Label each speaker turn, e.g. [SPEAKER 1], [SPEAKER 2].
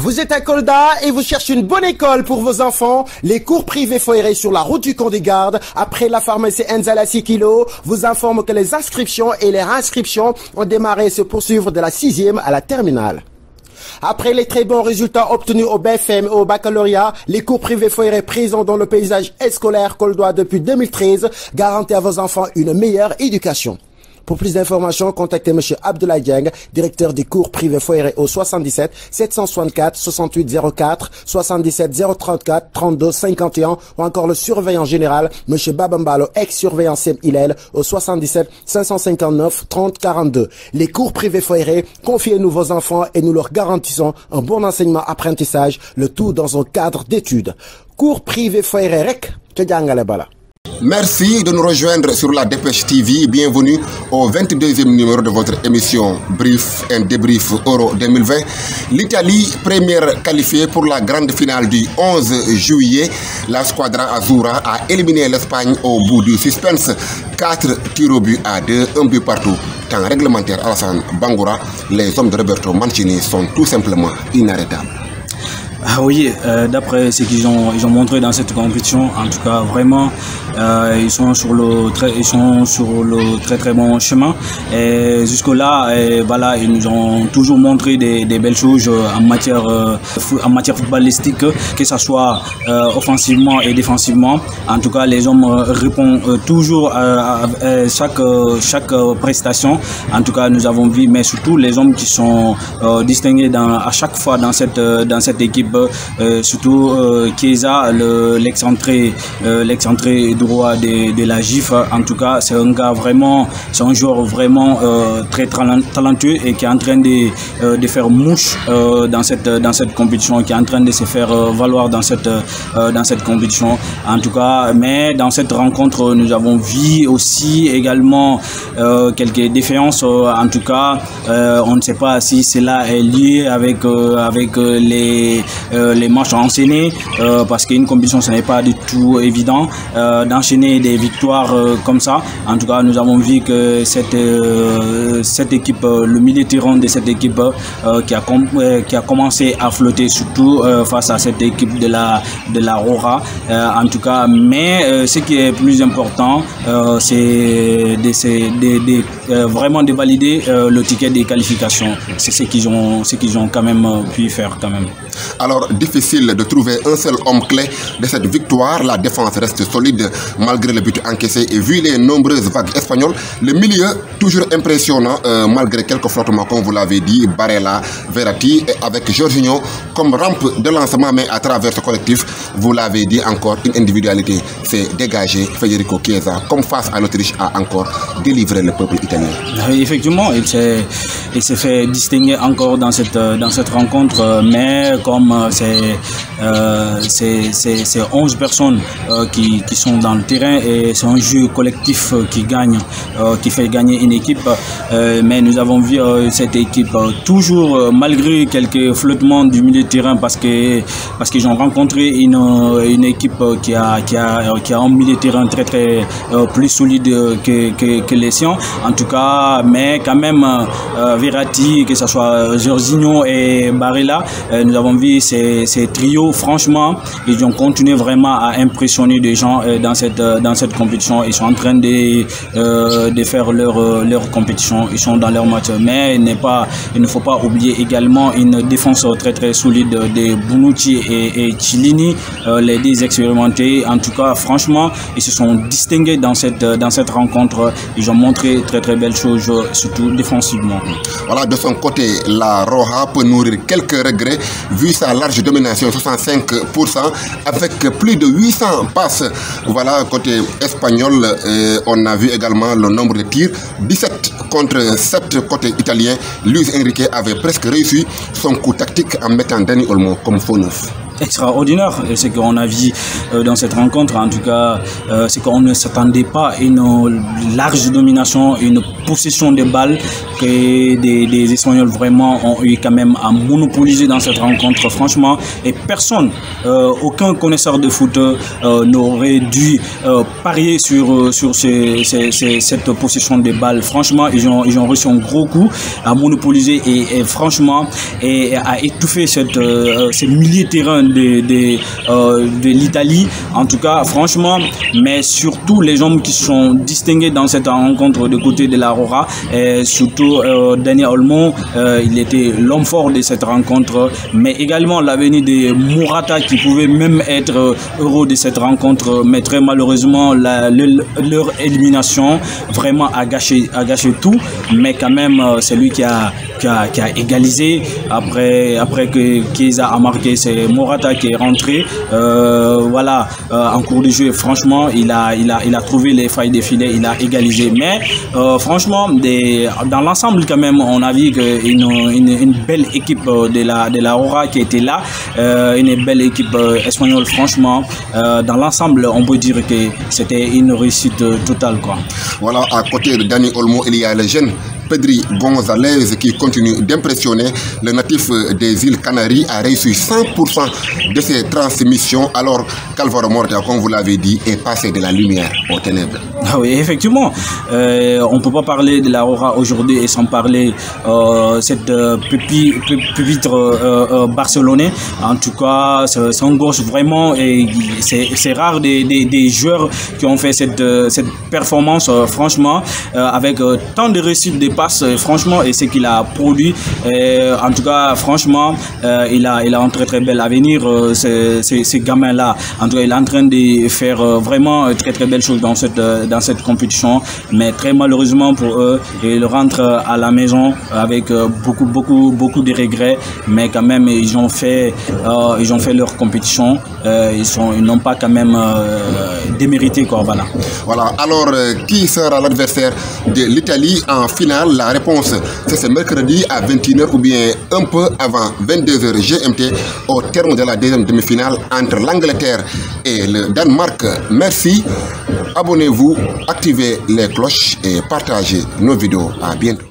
[SPEAKER 1] Vous êtes à Kolda et vous cherchez une bonne école pour vos enfants? Les cours privés Foiré sur la route du Camp des Gardes, après la pharmacie Enzala 6 kg, vous informe que les inscriptions et les réinscriptions ont démarré et se poursuivre de la 6e à la terminale. Après les très bons résultats obtenus au BFM et au baccalauréat, les cours privés Foiré présents dans le paysage scolaire coldois depuis 2013 garantissent à vos enfants une meilleure éducation. Pour plus d'informations, contactez M. Abdoulaye Dieng, directeur des cours privés Foiré au 77 764 68 04, 77 034 32 51 ou encore le surveillant général, M. Babambalo, ex-surveillant Sem Hillel au 77 559 30 42. Les cours privés Foiré, confiez-nous vos enfants et nous leur garantissons un bon enseignement-apprentissage, le tout dans un cadre d'études. Cours privés Foiré rek, te jangale bala.
[SPEAKER 2] Merci de nous rejoindre sur la Dépêche TV. Bienvenue au 22e numéro de votre émission Brief and Débrief Euro 2020. L'Italie, première qualifiée pour la grande finale du 11 juillet. La Squadra Azzurra a éliminé l'Espagne au bout du suspense. 4 tirs au but à 2, un but partout. Temps réglementaire Alassane Bangoura, les hommes de Roberto Mancini sont tout simplement inarrêtables.
[SPEAKER 3] Ah oui, d'après ce qu'ils ont montré dans cette compétition, en tout cas vraiment, ils sont sur le très bon chemin. Et jusque là, voilà, ils nous ont toujours montré des belles choses en matière footballistique, que ce soit offensivement et défensivement. En tout cas, les hommes répondent toujours à chaque prestation. En tout cas, nous avons vu, mais surtout les hommes qui sont distingués à chaque fois dans cette équipe. Surtout Chiesa, l'excentré droit de la GIF. En tout cas, c'est un joueur vraiment très talentueux et qui est en train de faire mouche dans cette compétition, qui est en train de se faire valoir dans cette compétition. En tout cas, mais dans cette rencontre, nous avons vu aussi également quelques défaillances. En tout cas, on ne sait pas si cela est lié avec les matchs enchaînés, parce qu'une compétition, ce n'est pas du tout évident d'enchaîner des victoires comme ça. En tout cas, nous avons vu que cette équipe, le milieu de terrain de cette équipe qui a commencé à flotter, surtout face à cette équipe de la Rora. En tout cas, mais ce qui est plus important, c'est vraiment de valider le ticket des qualifications. C'est ce qu'ils ont quand même pu faire quand même.
[SPEAKER 2] Alors, difficile de trouver un seul homme clé de cette victoire. La défense reste solide malgré le but encaissé et vu les nombreuses vagues espagnoles. Le milieu, toujours impressionnant malgré quelques flottements, comme vous l'avez dit. Barella, Verratti et avec Jorginho comme rampe de lancement, mais à travers ce collectif, vous l'avez dit encore, une individualité s'est dégagée. Federico Chiesa, comme face à l'Autriche, a encore délivré le peuple italien.
[SPEAKER 3] Oui, effectivement, il s'est fait distinguer encore dans cette rencontre, mais comme c'est 11 personnes qui sont dans le terrain et c'est un jeu collectif qui fait gagner une équipe. Mais nous avons vu cette équipe toujours, malgré quelques flottements du milieu de terrain, parce qu'ils ont rencontré une équipe qui a un milieu de terrain très plus solide que les siens. En tout cas, mais quand même, Verratti, que ce soit Jorginho et Barella, nous avons vu ces trios, franchement, ils ont continué vraiment à impressionner des gens dans cette compétition. Ils sont en train de faire leur compétition, ils sont dans leur match. Mais il ne faut pas oublier également une défense très solide de Bonucci et Chiellini, les deux expérimentés. En tout cas, franchement, ils se sont distingués dans cette rencontre. Ils ont montré très belles choses, surtout défensivement.
[SPEAKER 2] Voilà, de son côté, la Roja peut nourrir quelques regrets vu sa large domination, 65%, avec plus de 800 passes. Voilà, côté espagnol, on a vu également le nombre de tirs, 17 contre 7 côté italien. Luis Enrique avait presque réussi son coup tactique en mettant Dani Olmo comme faux neuf.
[SPEAKER 3] extraordinaire. Et ce qu'on a vu dans cette rencontre, en tout cas, c'est qu'on ne s'attendait pas à une large domination, une possession de balles que des Espagnols vraiment ont eu quand même à monopoliser dans cette rencontre, franchement. Et personne, aucun connaisseur de foot n'aurait dû parier sur cette possession de balles. Franchement, ils ont reçu un gros coup à monopoliser et franchement, et à étouffer ces milliers de terrains de l'Italie. En tout cas, franchement, mais surtout les hommes qui sont distingués dans cette rencontre de côté de la Roja, et surtout Dani Olmo, il était l'homme fort de cette rencontre, mais également l'avenir de Morata qui pouvait même être heureux de cette rencontre, mais très malheureusement leur élimination vraiment a gâché tout, mais quand même c'est lui qui a égalisé après que Chiesa a marqué. C'est Morata qui est rentré voilà, en cours de jeu. Franchement, il a trouvé les failles des filets, il a égalisé, mais franchement dans l'ensemble quand même on a vu une belle équipe de la Roja qui était là, une belle équipe espagnole. Franchement, dans l'ensemble on peut dire que c'était une réussite totale, quoi.
[SPEAKER 2] Voilà, à côté de Dani Olmo, il y a le jeune Pedri González qui continue d'impressionner. Le natif des îles Canaries a réussi 100% de ses transmissions, alors qu'Alvaro Morata, comme vous l'avez dit, est passé de la lumière aux ténèbres.
[SPEAKER 3] Ah oui, effectivement, on ne peut pas parler de la Roja aujourd'hui et sans parler cette pupitre barcelonais. En tout cas, c'est un gauche vraiment, et c'est rare des joueurs qui ont fait cette performance, franchement, avec tant de réussite des passes, franchement, et ce qu'il a produit. En tout cas, franchement, il a un très bel avenir, ces gamins-là. En tout cas, il est en train de faire vraiment très belles choses dans cette compétition, mais très malheureusement pour eux, ils rentrent à la maison avec beaucoup de regrets, mais quand même ils ont fait leur compétition, ils n'ont pas quand même démérité, quoi. Voilà,
[SPEAKER 2] alors qui sera l'adversaire de l'Italie en finale? La réponse, c'est ce mercredi à 21h ou bien un peu avant 22h GMT, au terme de la deuxième demi-finale entre l'Angleterre et le Danemark. Merci, abonnez-vous, activez les cloches et partagez nos vidéos. À bientôt.